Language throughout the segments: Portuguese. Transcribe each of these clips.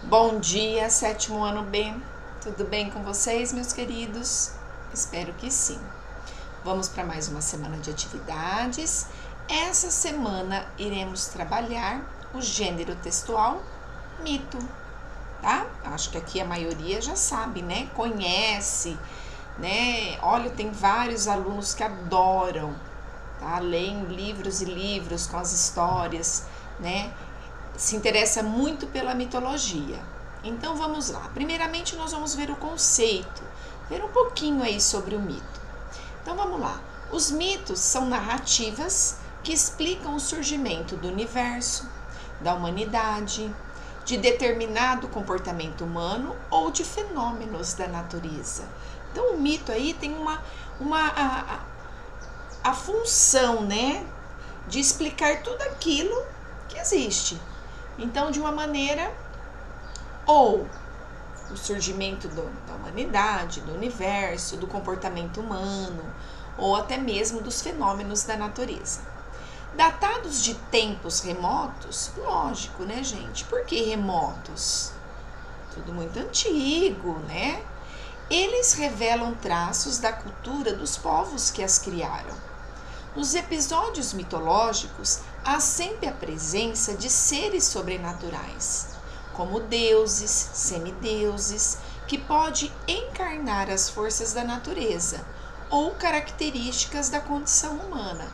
Bom dia, sétimo ano B. Tudo bem com vocês, meus queridos? Espero que sim. Vamos para mais uma semana de atividades. Essa semana iremos trabalhar o gênero textual mito, tá? Acho que aqui a maioria já sabe, né? Conhece, né? Olha, tem vários alunos que adoram, tá? Leem livros e livros com as histórias, né? Se interessa muito pela mitologia. Então vamos lá. Primeiramente nós vamos ver o conceito, ver um pouquinho aí sobre o mito. Então vamos lá. Os mitos são narrativas que explicam o surgimento do universo, da humanidade, de determinado comportamento humano ou de fenômenos da natureza. Então o mito aí tem a função, né, de explicar tudo aquilo que existe. Então, de uma maneira, ou o surgimento da humanidade, do universo, do comportamento humano, ou até mesmo dos fenômenos da natureza. Datados de tempos remotos, lógico, né, gente? Por que remotos? Tudo muito antigo, né? Eles revelam traços da cultura dos povos que as criaram. Nos episódios mitológicos, há sempre a presença de seres sobrenaturais, como deuses, semideuses, que podem encarnar as forças da natureza ou características da condição humana.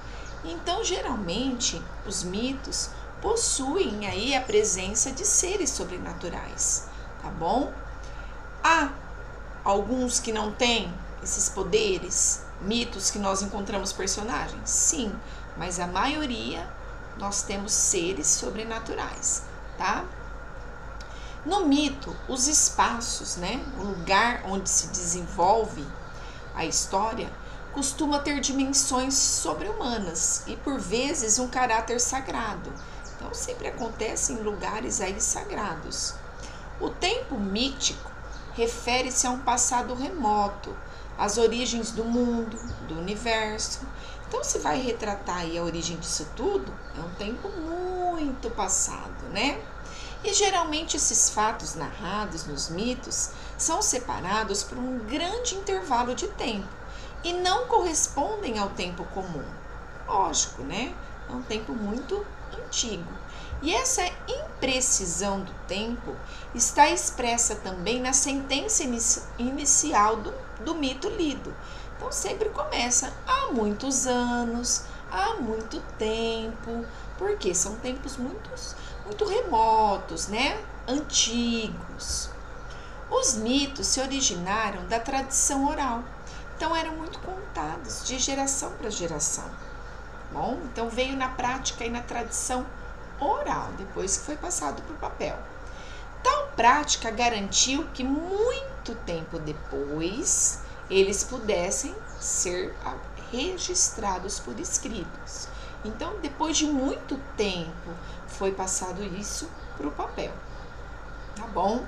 Então, geralmente, os mitos possuem aí a presença de seres sobrenaturais, tá bom? Há alguns que não têm esses poderes, mitos que nós encontramos personagens? Sim, mas a maioria nós temos seres sobrenaturais, tá? No mito, os espaços, né, o lugar onde se desenvolve a história, costuma ter dimensões sobre-humanas e por vezes um caráter sagrado. Então sempre acontece em lugares aí sagrados. O tempo mítico refere-se a um passado remoto, às origens do mundo, do universo. Então, se vai retratar aí a origem disso tudo, é um tempo muito passado, né? E geralmente esses fatos narrados nos mitos são separados por um grande intervalo de tempo e não correspondem ao tempo comum. Lógico, né? É um tempo muito antigo. E essa imprecisão do tempo está expressa também na sentença inicial do mito lido. Então sempre começa há muitos anos, há muito tempo, porque são tempos muito remotos, né? Antigos. Os mitos se originaram da tradição oral, então eram muito contados de geração para geração. Bom, então veio na prática e na tradição oral, depois que foi passado para o papel. Tal prática garantiu que muito tempo depois eles pudessem ser registrados por escritos. Então, depois de muito tempo, foi passado isso para o papel, tá bom?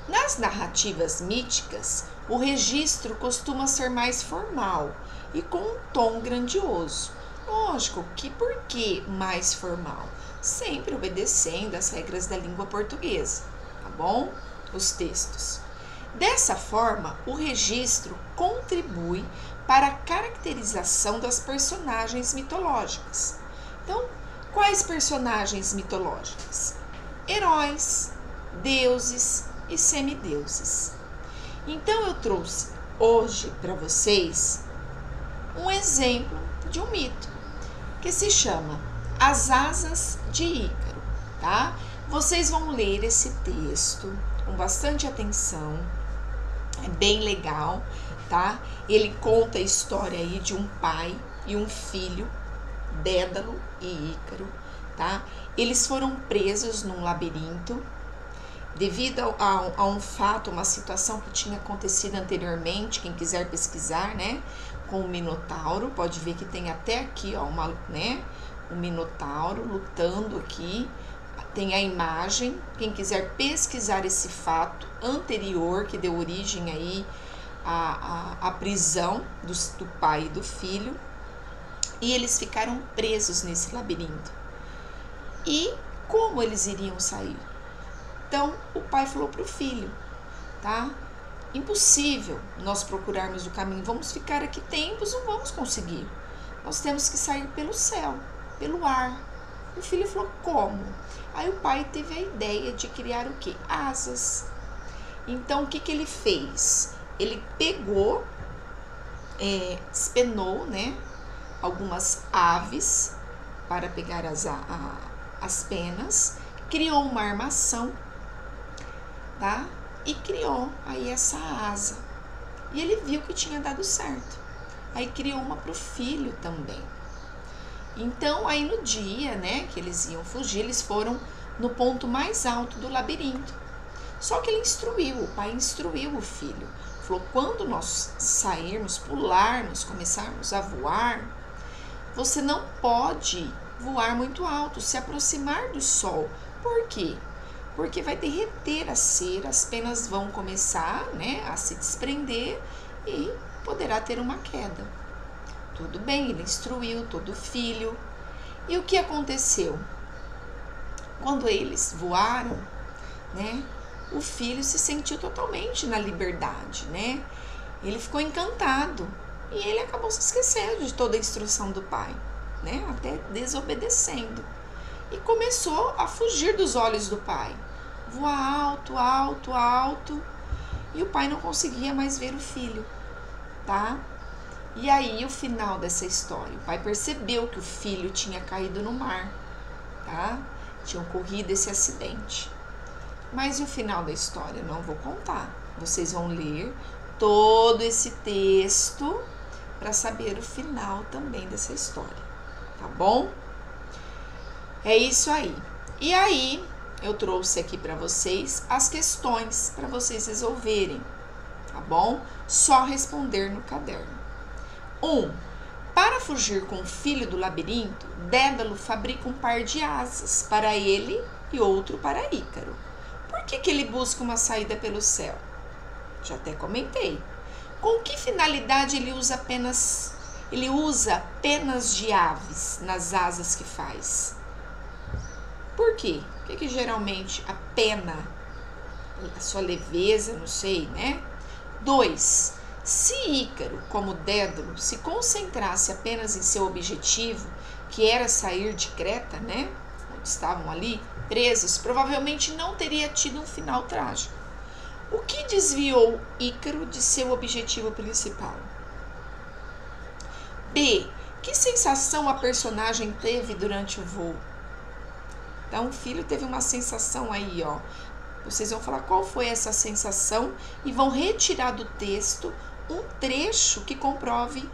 Nas narrativas míticas, o registro costuma ser mais formal e com um tom grandioso. Lógico que por que mais formal? Sempre obedecendo às regras da língua portuguesa, tá bom? Os textos. Dessa forma, o registro contribui para a caracterização das personagens mitológicas. Então, quais personagens mitológicas? Heróis, deuses e semideuses. Então, eu trouxe hoje para vocês um exemplo de um mito que se chama As Asas de Ícaro, tá? Vocês vão ler esse texto com bastante atenção, é bem legal, tá? Ele conta a história aí de um pai e um filho, Dédalo e Ícaro, tá? Eles foram presos num labirinto devido a um fato, uma situação que tinha acontecido anteriormente. Quem quiser pesquisar, né, com o Minotauro, pode ver que tem até aqui, ó, um Minotauro lutando aqui. Tem a imagem, quem quiser pesquisar esse fato anterior que deu origem aí à prisão do pai e do filho. E eles ficaram presos nesse labirinto. E como eles iriam sair? Então o pai falou para o filho, tá? Impossível nós procurarmos o caminho, vamos ficar aqui tempos, não vamos conseguir. Nós temos que sair pelo céu, pelo ar. O filho falou, como? Aí o pai teve a ideia de criar o quê? Asas. Então o que ele fez? Ele pegou, espenou, né, algumas aves para pegar as penas, criou uma armação, tá? E criou aí essa asa. E ele viu que tinha dado certo. Aí criou uma para o filho também. Então, aí no dia, né, que eles iam fugir, eles foram no ponto mais alto do labirinto. Só que ele instruiu, o pai instruiu o filho. Falou, quando nós sairmos, pularmos, começarmos a voar, você não pode voar muito alto, se aproximar do sol. Por quê? Porque vai derreter a cera, as penas vão começar, né, a se desprender e poderá ter uma queda. Tudo bem, ele instruiu todo filho. E o que aconteceu? Quando eles voaram, né, o filho se sentiu totalmente na liberdade, né? Ele ficou encantado e ele acabou se esquecendo de toda a instrução do pai, né? Até desobedecendo. E começou a fugir dos olhos do pai. Voar alto, alto, alto. E o pai não conseguia mais ver o filho, tá? E aí o final dessa história, o pai percebeu que o filho tinha caído no mar, tá? Tinha ocorrido esse acidente. Mas e o final da história? Não vou contar. Vocês vão ler todo esse texto para saber o final também dessa história, tá bom? É isso aí. E aí, eu trouxe aqui para vocês as questões para vocês resolverem, tá bom? Só responder no caderno. 1. Para fugir com o filho do labirinto, Dédalo fabrica um par de asas para ele e outro para Ícaro. Por que ele busca uma saída pelo céu? Já até comentei. Com que finalidade ele usa penas de aves nas asas que faz? Por quê? Por que geralmente a pena, a sua leveza, não sei, né? 2. Se Ícaro, como Dédalo, se concentrasse apenas em seu objetivo, que era sair de Creta, né? Onde estavam ali presos, provavelmente não teria tido um final trágico. O que desviou Ícaro de seu objetivo principal? B. Que sensação a personagem teve durante o voo? Então, o filho teve uma sensação aí, ó. Vocês vão falar qual foi essa sensação e vão retirar do texto um trecho que comprove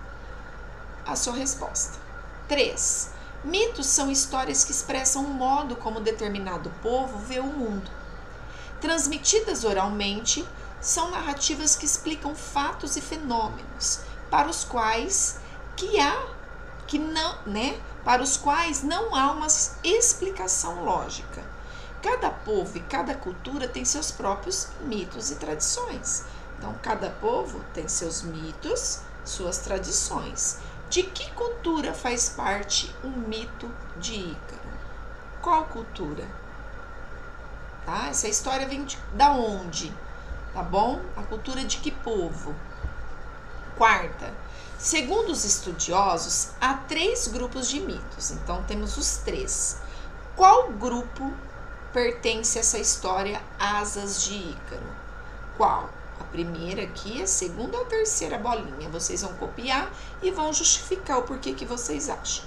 a sua resposta. 3. Mitos são histórias que expressam o modo como determinado povo vê o mundo. Transmitidas oralmente, são narrativas que explicam fatos e fenômenos para os quais não há uma explicação lógica. Cada povo e cada cultura tem seus próprios mitos e tradições. Então, cada povo tem seus mitos, suas tradições. De que cultura faz parte o mito de Ícaro? Qual cultura? Tá? Essa história vem da onde? Tá bom? A cultura de que povo? 4. Segundo os estudiosos, há 3 grupos de mitos. Então, temos os 3. Qual grupo pertence a essa história Asas de Ícaro? Qual? A primeira aqui, a segunda ou a terceira bolinha. Vocês vão copiar e vão justificar o porquê que vocês acham.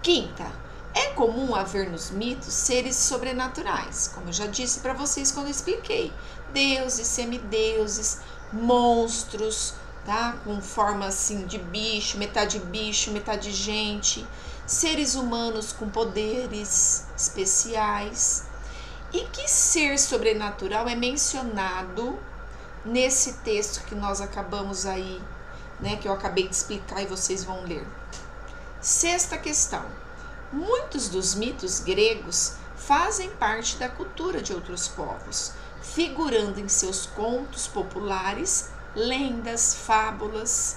5. É comum haver nos mitos seres sobrenaturais, como eu já disse para vocês quando eu expliquei. Deuses, semideuses, monstros, tá? Com forma assim de bicho, metade gente. Seres humanos com poderes especiais. E que ser sobrenatural é mencionado nesse texto que nós acabamos aí, né, que eu acabei de explicar e vocês vão ler. 6ª questão. Muitos dos mitos gregos fazem parte da cultura de outros povos, figurando em seus contos populares, lendas, fábulas.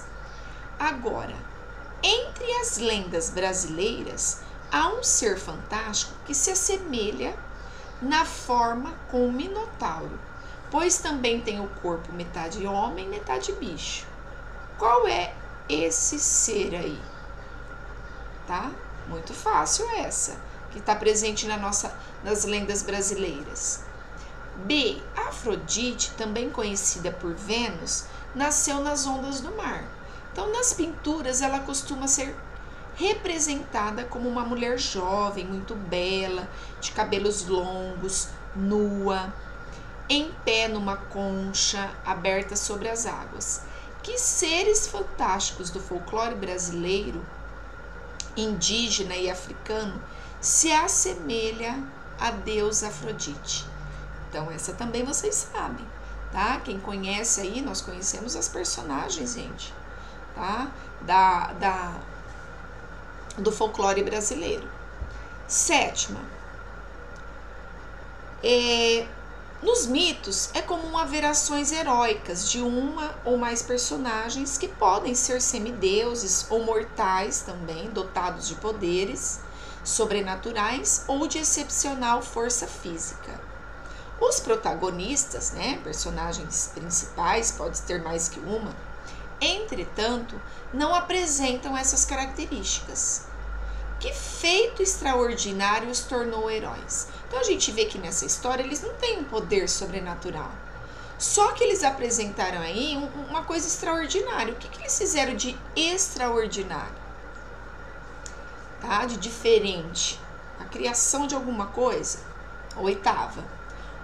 Agora, entre as lendas brasileiras, há um ser fantástico que se assemelha na forma com o Minotauro, pois também tem o corpo metade homem, metade bicho. Qual é esse ser aí? Tá? Muito fácil essa, que está presente nas lendas brasileiras. B. Afrodite, também conhecida por Vênus, nasceu nas ondas do mar. Então, nas pinturas, ela costuma ser representada como uma mulher jovem, muito bela, de cabelos longos, nua, em pé numa concha aberta sobre as águas. Que seres fantásticos do folclore brasileiro, indígena e africano se assemelha à deusa Afrodite? Então, essa também vocês sabem, tá? Quem conhece aí, nós conhecemos as personagens, gente, tá? Do folclore brasileiro. Sétima. Nos mitos, é comum haver ações heróicas de uma ou mais personagens que podem ser semideuses ou mortais também, dotados de poderes sobrenaturais ou de excepcional força física. Os protagonistas, né, personagens principais, pode ter mais que uma, entretanto, não apresentam essas características. Que feito extraordinário os tornou heróis? Então a gente vê que nessa história eles não têm um poder sobrenatural. Só que eles apresentaram aí uma coisa extraordinária. O que eles fizeram de extraordinário? Tá? De diferente. A criação de alguma coisa. Oitava.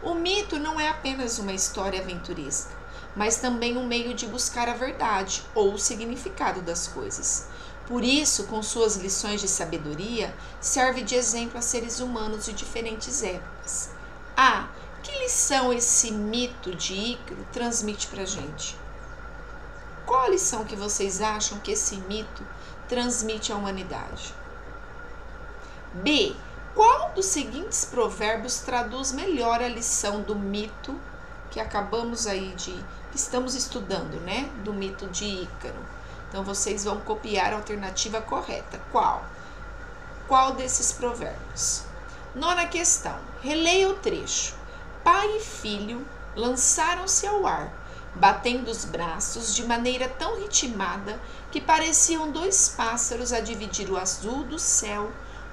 O mito não é apenas uma história aventuresca, mas também um meio de buscar a verdade ou o significado das coisas. Por isso, com suas lições de sabedoria, serve de exemplo a seres humanos de diferentes épocas. Que lição esse mito de Ícaro transmite pra gente? Qual a lição que vocês acham que esse mito transmite à humanidade? B. Qual dos seguintes provérbios traduz melhor a lição do mito que estamos estudando, né? Do mito de Ícaro. Então, vocês vão copiar a alternativa correta. Qual? Qual desses provérbios? Nona questão. Releia o trecho. Pai e filho lançaram-se ao ar, batendo os braços de maneira tão ritmada que pareciam dois pássaros a dividir o azul do céu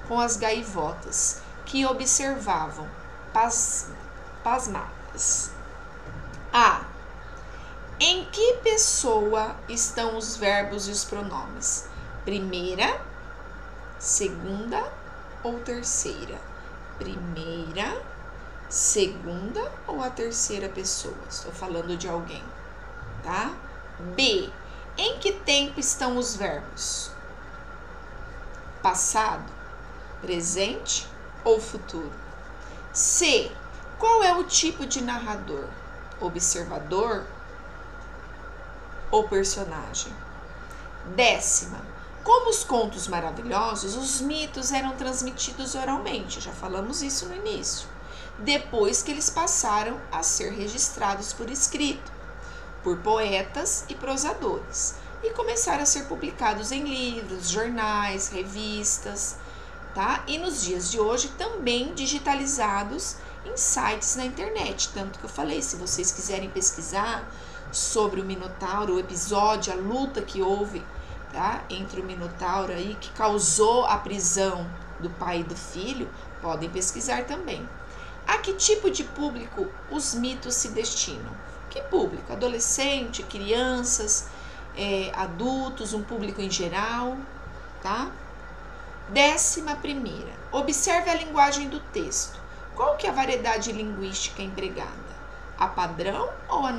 com as gaivotas, que observavam pasmadas. Em que pessoa estão os verbos e os pronomes? Primeira, segunda ou terceira? Primeira, segunda ou a terceira pessoa? Estou falando de alguém, tá? B. Em que tempo estão os verbos? Passado, presente ou futuro? C. Qual é o tipo de narrador? Observador ou personagem? 10ª. Como os contos maravilhosos, os mitos eram transmitidos oralmente. Já falamos isso no início. Depois que eles passaram a ser registrados por escrito, por poetas e prosadores, e começaram a ser publicados em livros, jornais, revistas, tá? E nos dias de hoje também digitalizados em sites na internet. Tanto que eu falei, se vocês quiserem pesquisar sobre o Minotauro, o episódio, a luta que houve, tá? Entre o Minotauro aí, que causou a prisão do pai e do filho, podem pesquisar também. A que tipo de público os mitos se destinam? Que público? Adolescente, crianças, adultos, um público em geral, tá? 11ª. Observe a linguagem do texto. Qual que é a variedade linguística empregada? A padrão ou a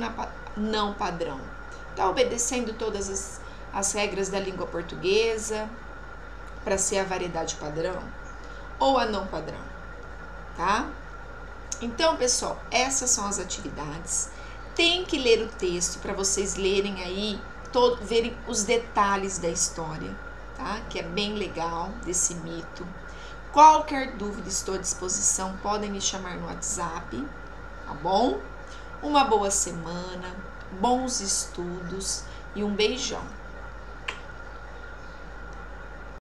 não padrão? Está obedecendo todas as regras da língua portuguesa para ser a variedade padrão? Ou a não padrão? Tá? Então, pessoal, essas são as atividades. Tem que ler o texto para vocês lerem aí, verem os detalhes da história, tá? Que é bem legal desse mito. Qualquer dúvida, estou à disposição, podem me chamar no WhatsApp, tá bom? Uma boa semana, bons estudos e um beijão.